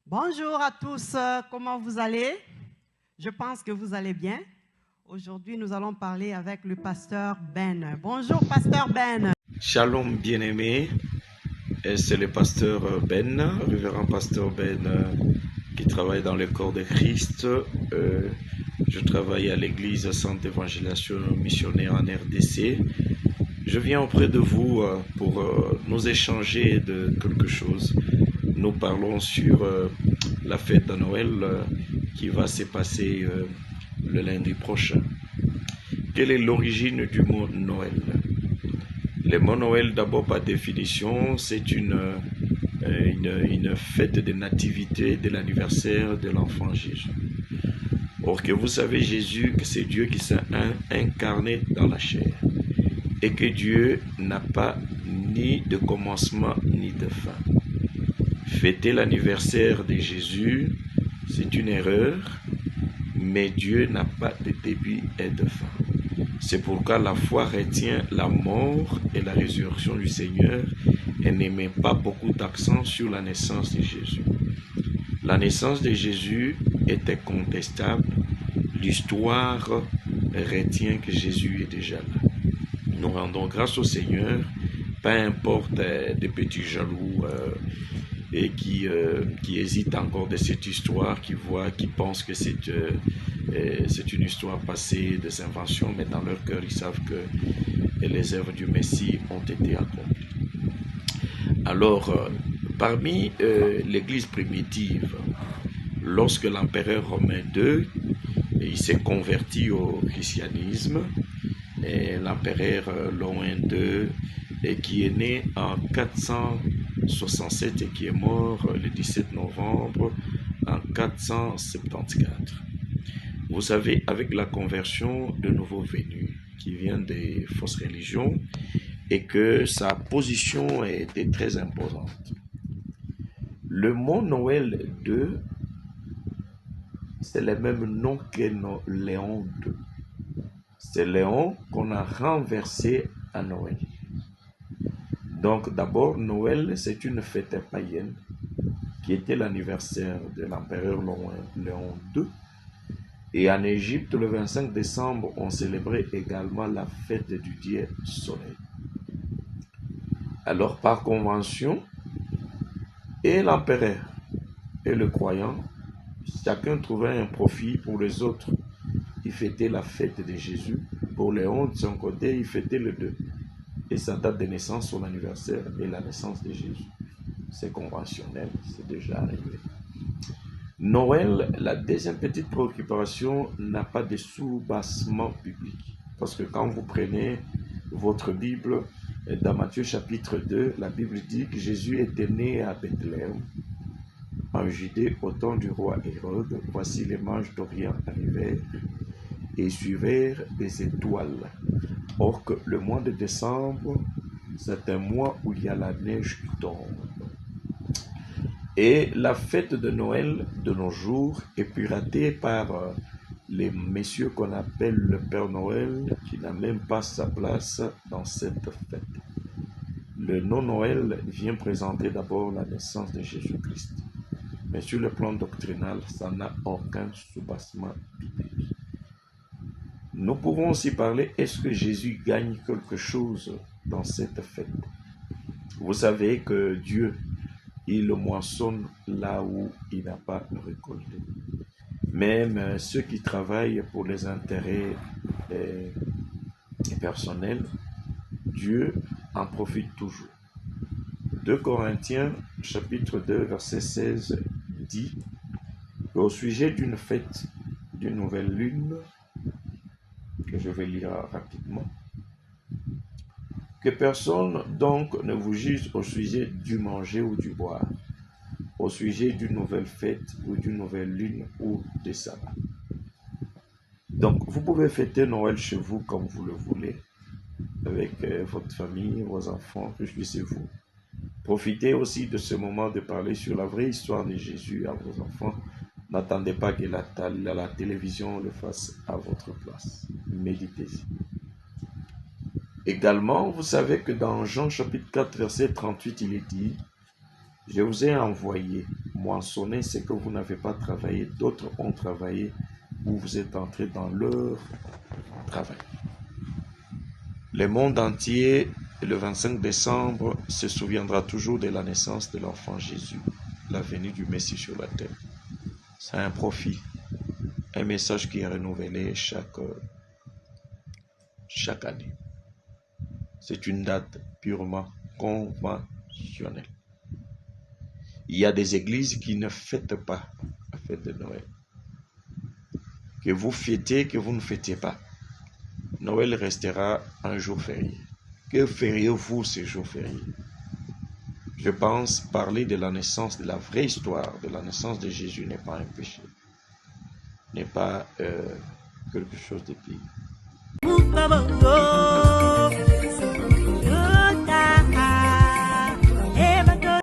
Bonjour à tous, comment vous allez? Je pense que vous allez bien. Aujourd'hui, nous allons parler avec le pasteur Ben. Bonjour, pasteur Ben. Shalom bien-aimé, c'est le pasteur Ben, révérend pasteur Ben, qui travaille dans le corps de Christ. Je travaille à l'église Centre d'évangélisation missionnaire en RDC. Je viens auprès de vous pour nous échanger de quelque chose. Nous parlons sur la fête de Noël qui va se passer le lundi prochain. Quelle est l'origine du mot Noël? Le mot Noël, d'abord par définition, c'est une fête de nativité de l'anniversaire de l'enfant Jésus. Or que vous savez, Jésus, que c'est Dieu qui s'est incarné dans la chair. Et que Dieu n'a pas ni de commencement ni de fin. Fêter l'anniversaire de Jésus, c'est une erreur, mais Dieu n'a pas de début et de fin. C'est pourquoi la foi retient la mort et la résurrection du Seigneur et ne met pas beaucoup d'accent sur la naissance de Jésus. La naissance de Jésus était contestable. L'histoire retient que Jésus est déjà là. Nous rendons grâce au Seigneur, peu importe des petits jaloux et qui hésitent encore de cette histoire, qui pensent que c'est une histoire passée, des inventions, mais dans leur cœur, ils savent que les œuvres du Messie ont été accomplies. Alors, parmi l'Église primitive, lorsque l'empereur Romain II il s'est converti au christianisme, et l'empereur Laurent II, qui est né en 467 et qui est mort le 17 novembre en 474. Vous savez, avec la conversion de nouveaux venus qui viennent des fausses religions et que sa position était très imposante. Le mot Noël II, c'est le même nom que Léon II. C'est Léon qu'on a renversé à Noël. Donc d'abord, Noël, c'est une fête païenne qui était l'anniversaire de l'empereur Léon II. Et en Égypte, le 25 décembre, on célébrait également la fête du Dieu Soleil. Alors par convention, et l'empereur et le croyant, chacun trouvait un profit pour les autres. Il fêtait la fête de Jésus. Pour Léon, de son côté, il fêtait le 2. Et sa date de naissance, son anniversaire et la naissance de Jésus. C'est conventionnel, c'est déjà arrivé. Noël, la deuxième petite préoccupation, n'a pas de sous-bassement biblique. Parce que quand vous prenez votre Bible, dans Matthieu chapitre 2, la Bible dit que Jésus était né à Bethléem, en Judée, au temps du roi Hérode. Voici les mages d'Orient arrivèrent et suivirent des étoiles. Or que le mois de décembre, c'est un mois où il y a la neige qui tombe. Et la fête de Noël de nos jours est piratée par les messieurs qu'on appelle le Père Noël, qui n'a même pas sa place dans cette fête. Le nom Noël vient présenter d'abord la naissance de Jésus-Christ. Mais sur le plan doctrinal, ça n'a aucun soubassement biblique. Nous pouvons aussi parler, est-ce que Jésus gagne quelque chose dans cette fête? Vous savez que Dieu, il moissonne là où il n'a pas récolté. Même ceux qui travaillent pour les intérêts personnels, Dieu en profite toujours. 2 Corinthiens, chapitre 2, verset 16, dit au sujet d'une fête d'une nouvelle lune, que je vais lire rapidement, que personne donc ne vous juge au sujet du manger ou du boire, au sujet d'une nouvelle fête ou d'une nouvelle lune ou des sabbats. Donc, vous pouvez fêter Noël chez vous comme vous le voulez, avec votre famille, vos enfants, réjouissez-vous. Profitez aussi de ce moment de parler sur la vraie histoire de Jésus à vos enfants. N'attendez pas que la télévision le fasse à votre place. Méditez-y. Également, vous savez que dans Jean chapitre 4, verset 38, il est dit Je vous ai envoyé moissonner ce que vous n'avez pas travaillé, d'autres ont travaillé, vous êtes entrés dans leur travail. Le monde entier, le 25 décembre, se souviendra toujours de la naissance de l'enfant Jésus, la venue du Messie sur la terre. C'est un profit, un message qui est renouvelé chaque année. C'est une date purement conventionnelle. Il y a des églises qui ne fêtent pas la fête de Noël. Que vous fêtez, que vous ne fêtez pas. Noël restera un jour férié. Que feriez-vous ce jour férié? Je pense parler de la naissance, de la vraie histoire de la naissance de Jésus n'est pas un péché. N'est pas quelque chose de pire.